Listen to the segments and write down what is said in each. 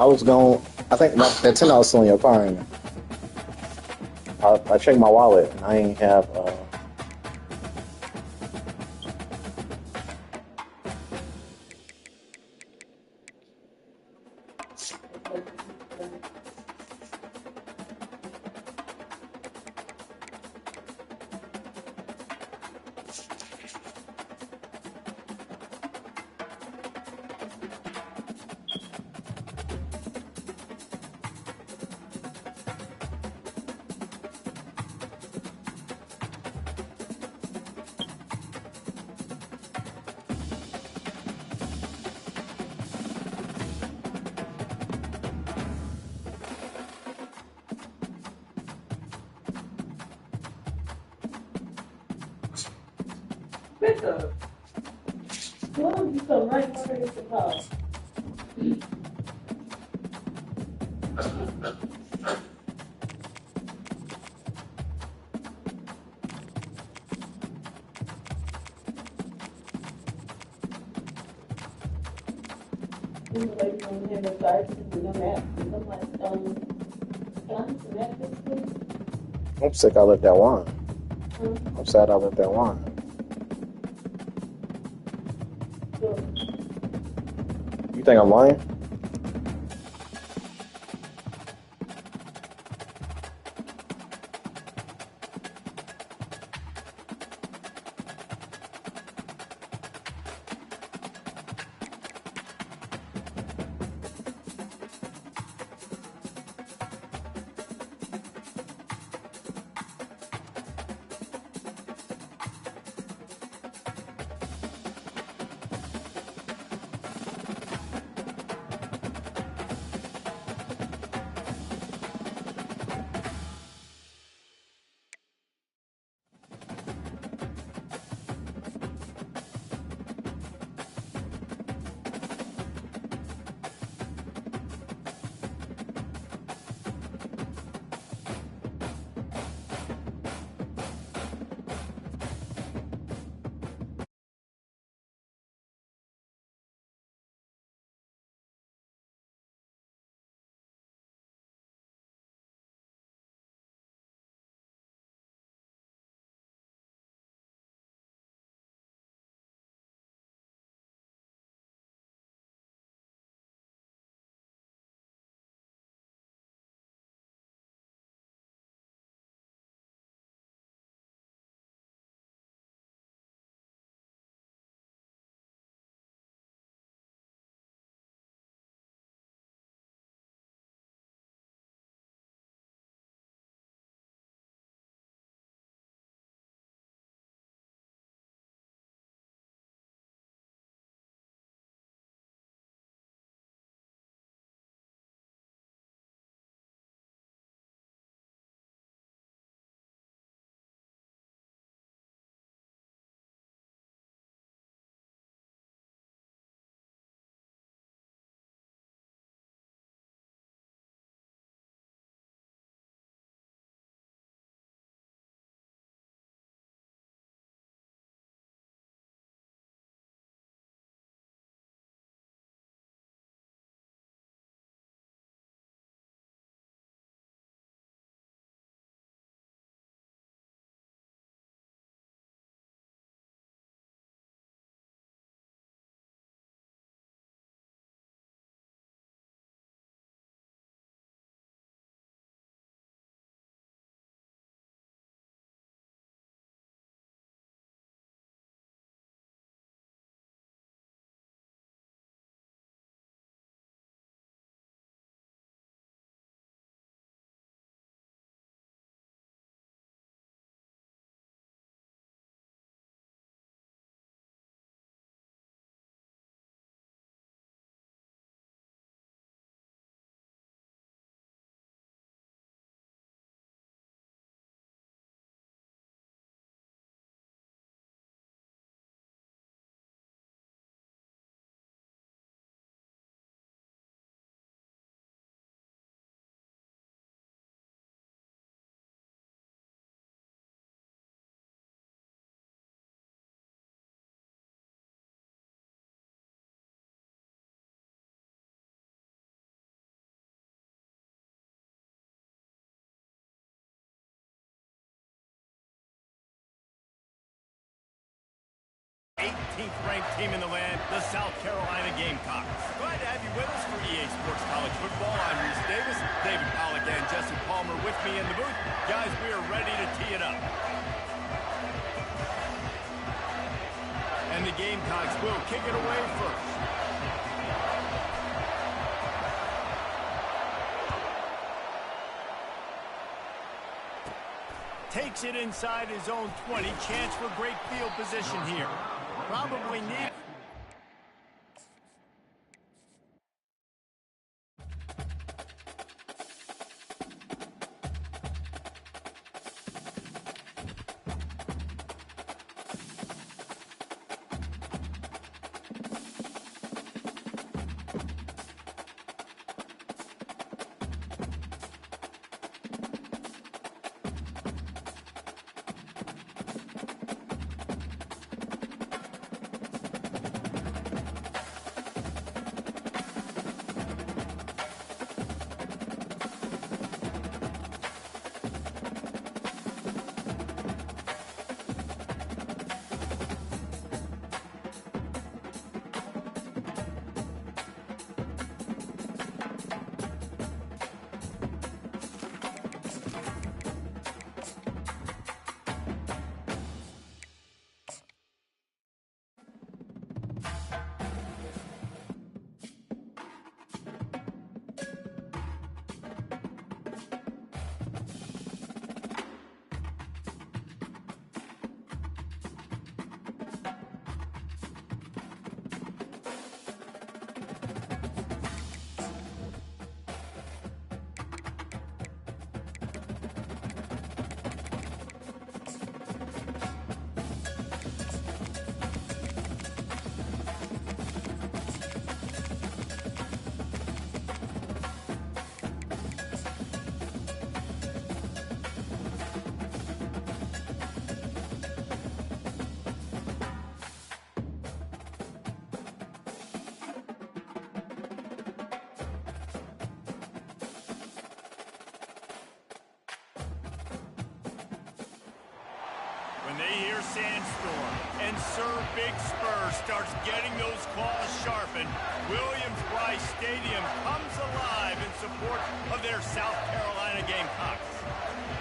I was going. I think that $10 still in your car. Ain't it? I checked my wallet and I ain't have. Victor, why don't you come right over to the car? You know, like, on him, the garbage, and the map, and I'm like, can I have some napkins, please? I'm sick. I left that wine. Hmm? I'm sad I left that wine. So, You think I'm lying? 18th ranked team in the land, the South Carolina Gamecocks. Glad to have you with us for EA Sports College Football. I'm Reese Davis, David Pollack and Jesse Palmer with me in the booth. Guys, we are ready to tee it up. And the Gamecocks will kick it away first. Takes it inside his own 20. Chance for great field position here. Probably need... When they hear Sandstorm and Sir Big Spur starts getting those claws sharpened, Williams-Brice Stadium comes alive in support of their South Carolina Gamecocks.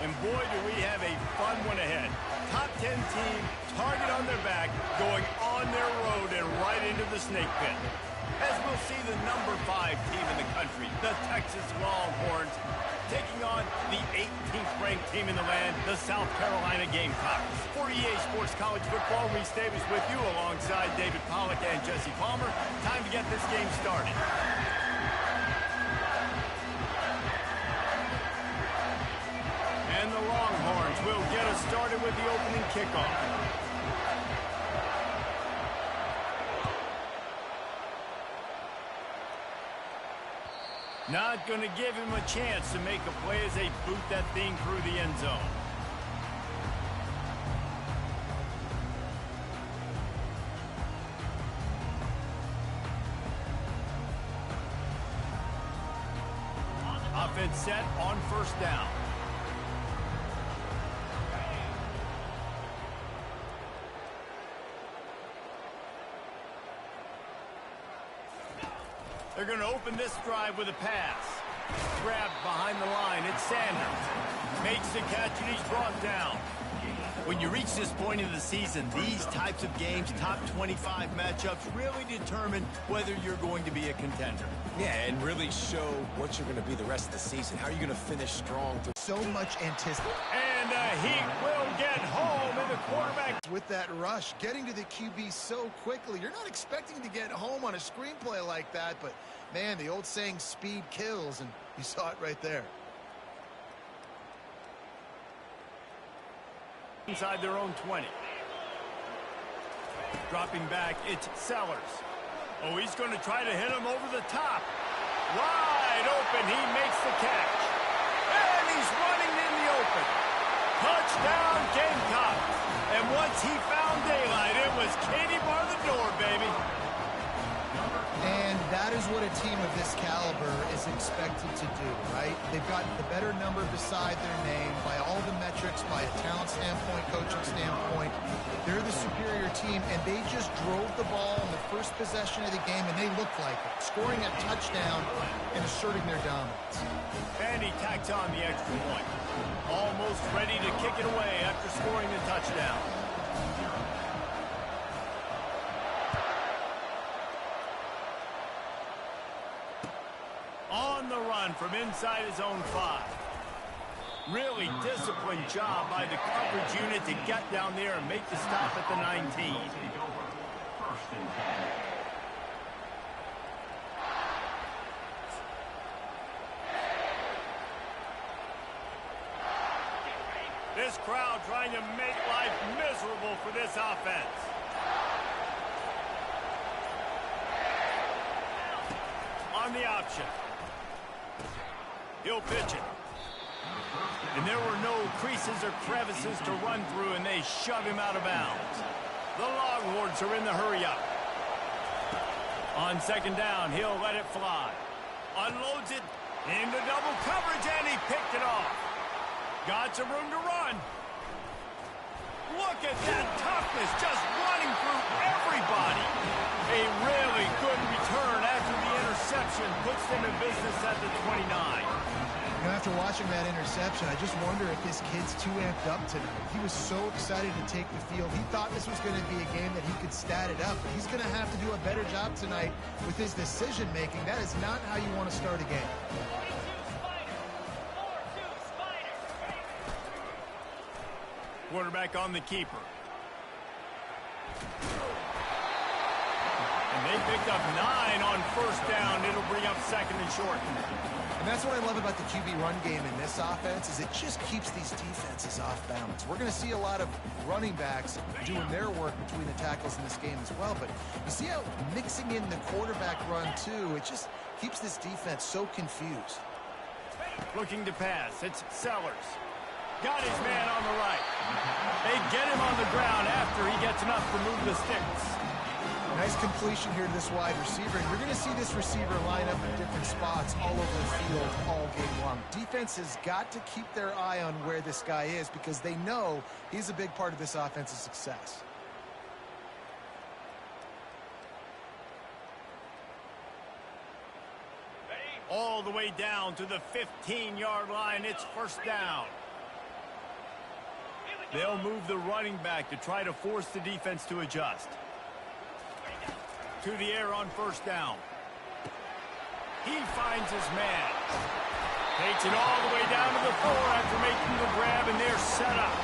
And boy, do we have a fun one ahead. Top 10 team, target on their back, going on their road and right into the snake pit. As we'll see the number 5 team in the country, the Texas Longhorns, taking on the 18th ranked team in the land, the South Carolina Gamecocks. For EA Sports College Football, Reese Davis with you alongside David Pollack and Jesse Palmer. Time to get this game started. And the Longhorns will get us started with the opening kickoff. Not going to give him a chance to make a play as they boot that thing through the end zone. Offense set on first down. They're going to open this drive with a pass. Grabbed behind the line, it's Sanders. Makes the catch and he's brought down. When you reach this point in the season, these types of games, top 25 matchups, really determine whether you're going to be a contender. Yeah, and really show what you're going to be the rest of the season. How are you going to finish strong? So much anticipation. And he will get home in the quarterback. With that rush, getting to the QB so quickly. You're not expecting to get home on a screenplay like that, but, man, the old saying, speed kills, and you saw it right there. Inside their own 20. Dropping back, it's Sellers. Oh, he's going to try to hit him over the top. Wide open, he makes the catch. And he's running in the open. Touchdown, Gamecocks. And once he found daylight, it was Katie bar the door, baby. And that is what a team of this caliber is expected to do, right? They've got the better number beside their name by all the metrics, by a talent standpoint, coaching standpoint. They're the superior team, and they just drove the ball on the first possession of the game, and they looked like it, scoring a touchdown and asserting their dominance. And he tacks on the extra point. Almost ready to kick it away after scoring the touchdown. On the run from inside his own 5. Really disciplined job by the coverage unit to get down there and make the stop at the 19. This crowd trying to make life miserable for this offense. On the option. He'll pitch it. And there were no creases or crevices to run through, and they shove him out of bounds. The Longhorns are in the hurry-up. On second down, he'll let it fly. Unloads it into double coverage, and he picked it off. Got some room to run. Look at that toughness, just running through everybody. A really good return after the interception puts them in business at the 29. You know, after watching that interception, I just wonder if this kid's too amped up tonight. He was so excited to take the field. He thought this was going to be a game that he could stat it up, but he's going to have to do a better job tonight with his decision-making. That is not how you want to start a game. Quarterback on the keeper. And they picked up 9 on first down. It'll bring up second and short. And that's what I love about the QB run game in this offense is it just keeps these defenses off balance. We're going to see a lot of running backs doing their work between the tackles in this game as well. But you see how mixing in the quarterback run, too, it just keeps this defense so confused. Looking to pass. It's Sellers. Got his man on the right. They get him on the ground after he gets enough to move the sticks. Nice completion here to this wide receiver. And you're going to see this receiver line up in different spots all over the field all game long. Defense has got to keep their eye on where this guy is because they know he's a big part of this offense's success. All the way down to the 15-yard line. It's first down. They'll move the running back to try to force the defense to adjust. To the air on first down. He finds his man. Takes it all the way down to the 4 after making the grab, and they're set up.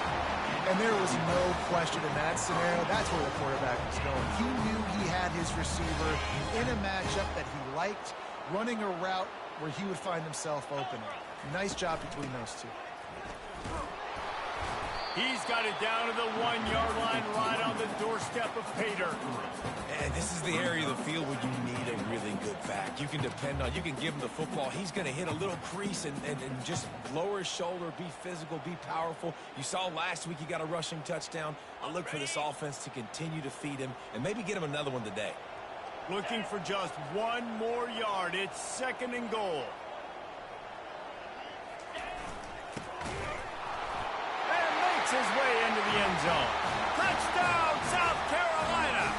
And there was no question in that scenario. That's where the quarterback was going. He knew he had his receiver in a matchup that he liked, running a route where he would find himself open. Nice job between those two. He's got it down to the 1-yard line right on the doorstep of pay dirt. And this is the area of the field where you need a really good back. You can depend on, you can give him the football. He's going to hit a little crease and just lower his shoulder, be physical, be powerful. You saw last week he got a rushing touchdown. I look for this offense to continue to feed him and maybe get him another one today. Looking for just 1 more yard. It's second and goal. His way into the end zone. Touchdown, South Carolina!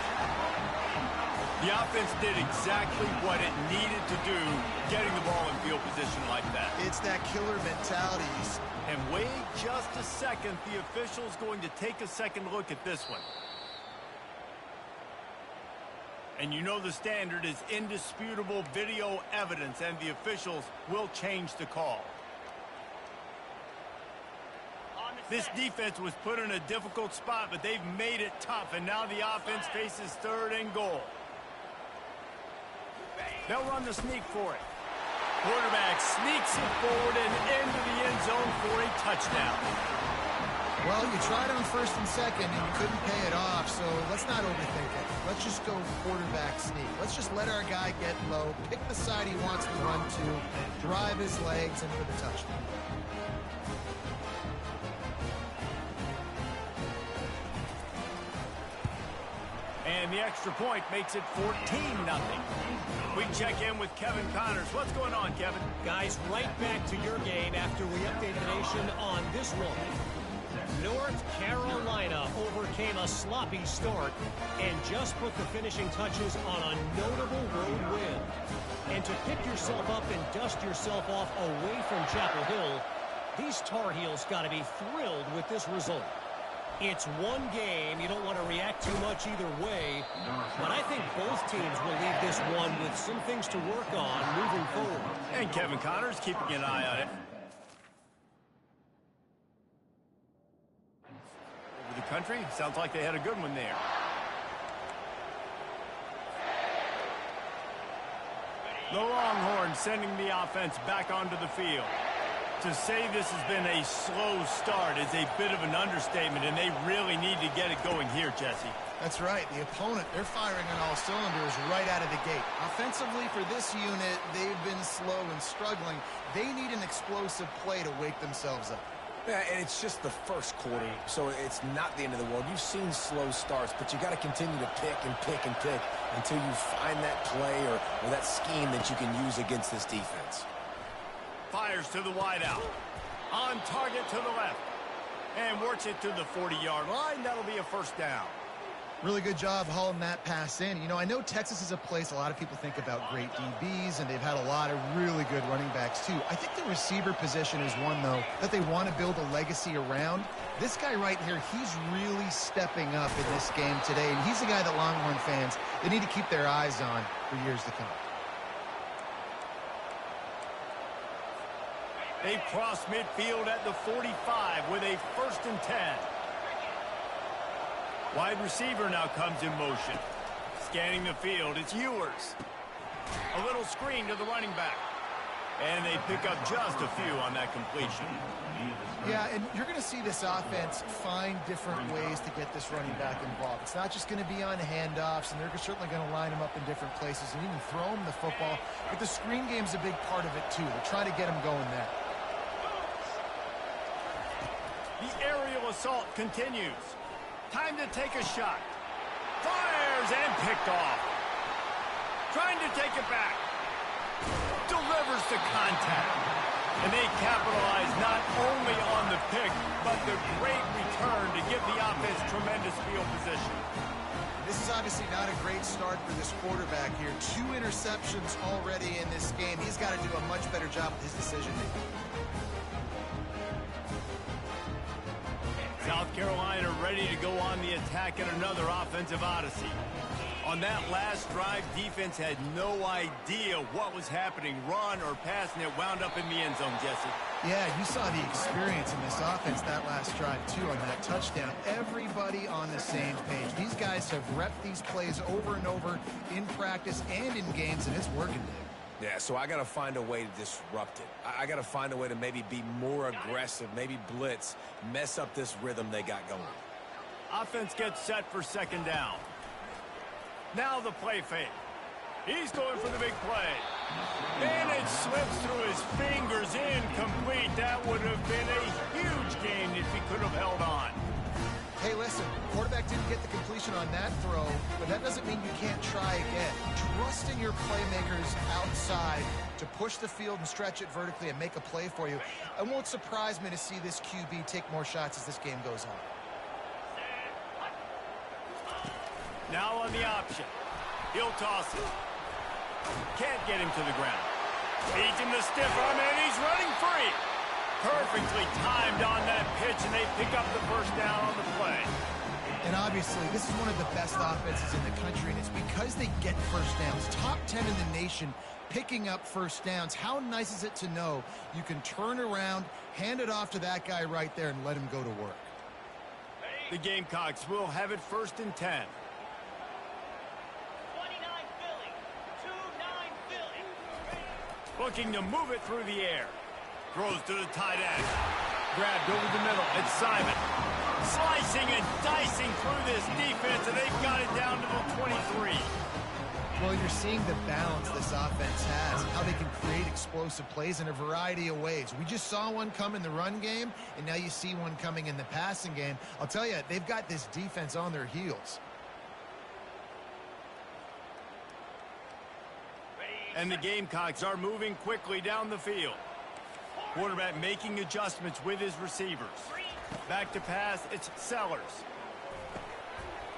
The offense did exactly what it needed to do, getting the ball in field position like that. It's that killer mentality. And wait just a second. The official's going to take a second look at this one. And you know the standard is indisputable video evidence, and the officials will change the call. This defense was put in a difficult spot, but they've made it tough, and now the offense faces third and goal. They'll run the sneak for it. Quarterback sneaks it forward and into the end zone for a touchdown. Well, you tried on first and second, and you couldn't pay it off, so let's not overthink it. Let's just go quarterback sneak. Let's just let our guy get low, pick the side he wants to run to, drive his legs, and for the touchdown. And the extra point makes it 14-0. We check in with Kevin Connors. What's going on, Kevin? Guys, right back to your game after we update the nation on this one. North Carolina overcame a sloppy start and just put the finishing touches on a notable road win. And to pick yourself up and dust yourself off away from Chapel Hill, these Tar Heels got to be thrilled with this result. It's one game. You don't want to react too much either way. But I think both teams will leave this one with some things to work on moving forward. And Kevin Connors keeping an eye on it. Over the country, sounds like they had a good one there. The Longhorns sending the offense back onto the field. To say this has been a slow start is a bit of an understatement, and they really need to get it going here, Jesse. That's right. The opponent, they're firing on all cylinders right out of the gate. Offensively, for this unit, they've been slow and struggling. They need an explosive play to wake themselves up. Yeah, and it's just the first quarter, so it's not the end of the world. You've seen slow starts, but you got to continue to pick and pick and pick until you find that play or that scheme that you can use against this defense. Fires to the wideout. On target to the left. And works it to the 40-yard line. That'll be a first down. Really good job hauling that pass in. You know, I know Texas is a place a lot of people think about great DBs, and they've had a lot of really good running backs, too. I think the receiver position is one, though, that they want to build a legacy around. This guy right here, he's really stepping up in this game today, and he's the guy that Longhorn fans, they need to keep their eyes on for years to come. They cross midfield at the 45 with a 1st and 10. Wide receiver now comes in motion. Scanning the field, it's Ewers. A little screen to the running back. And they pick up just a few on that completion. Yeah, and you're going to see this offense find different ways to get this running back involved. It's not just going to be on handoffs, and they're certainly going to line him up in different places and even throw him the football. But the screen game's a big part of it, too. They're trying to get him going there. The aerial assault continues. Time to take a shot. Fires and picked off. Trying to take it back. Delivers to contact. And they capitalize not only on the pick, but the great return to give the offense tremendous field position. This is obviously not a great start for this quarterback here. 2 interceptions already in this game. He's got to do a much better job with his decision-making. South Carolina ready to go on the attack in another offensive odyssey. On that last drive, defense had no idea what was happening, run or pass, and it wound up in the end zone, Jesse. Yeah, you saw the experience in this offense that last drive, too, on that touchdown. Everybody on the same page. These guys have repped these plays over and over in practice and in games, and it's working there. Yeah, so I got to find a way to disrupt it. I got to find a way to maybe be more aggressive, maybe blitz, mess up this rhythm they got going. Offense gets set for 2nd down. Now the play fake. He's going for the big play. And it slips through his fingers, incomplete. That would have been a huge gain if he could have held on. Hey, listen, quarterback didn't get the completion on that throw, but that doesn't mean you can't try again. Trust in your playmakers outside to push the field and stretch it vertically and make a play for you. It won't surprise me to see this QB take more shots as this game goes on. Now on the option. He'll toss it. Can't get him to the ground. Feeds him the stiff arm, and he's running free. Perfectly timed on that pitch, and they pick up the 1st down on the play. And obviously, this is one of the best offenses in the country, and it's because they get 1st downs. Top 10 in the nation picking up 1st downs. How nice is it to know you can turn around, hand it off to that guy right there, and let him go to work? The Gamecocks will have it 1st and 10. 29 Philly. 2-9 Philly. Looking to move it through the air. Throws to the tight end. Grabbed over the middle. It's Simon. Slicing and dicing through this defense, and they've got it down to the 23. Well, you're seeing the balance this offense has, how they can create explosive plays in a variety of ways. We just saw one come in the run game, and now you see one coming in the passing game. I'll tell you, they've got this defense on their heels. And the Gamecocks are moving quickly down the field. Quarterback making adjustments with his receivers. Back to pass, it's Sellers.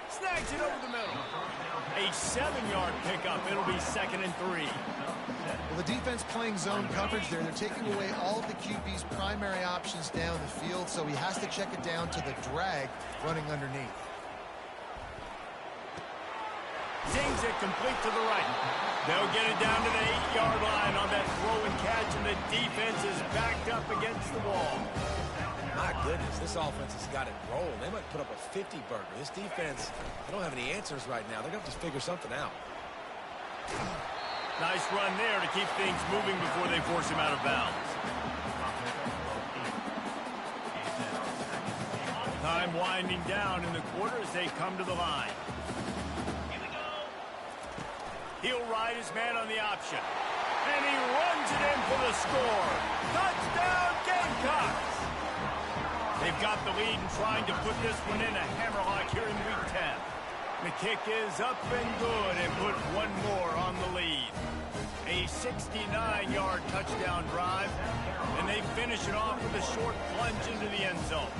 Snags it over the middle. A 7-yard pickup. It'll be 2nd and 3. Well, the defense playing zone coverage there. They're taking away all of the QB's primary options down the field, so he has to check it down to the drag running underneath. Zings it complete to the right. They'll get it down to the 8-yard line on that throw and catch, and the defense is backed up against the wall. My goodness, this offense has got it rolling. They might put up a 50-burger. This defense, they don't have any answers right now. They're going to have to figure something out. Nice run there to keep things moving before they force him out of bounds. Time winding down in the quarter as they come to the line. He'll ride his man on the option. And he runs it in for the score. Touchdown, Gamecocks! They've got the lead and trying to put this one in a hammerlock here in Week 10. The kick is up and good and put one more on the lead. A 69-yard touchdown drive, and they finish it off with a short plunge into the end zone.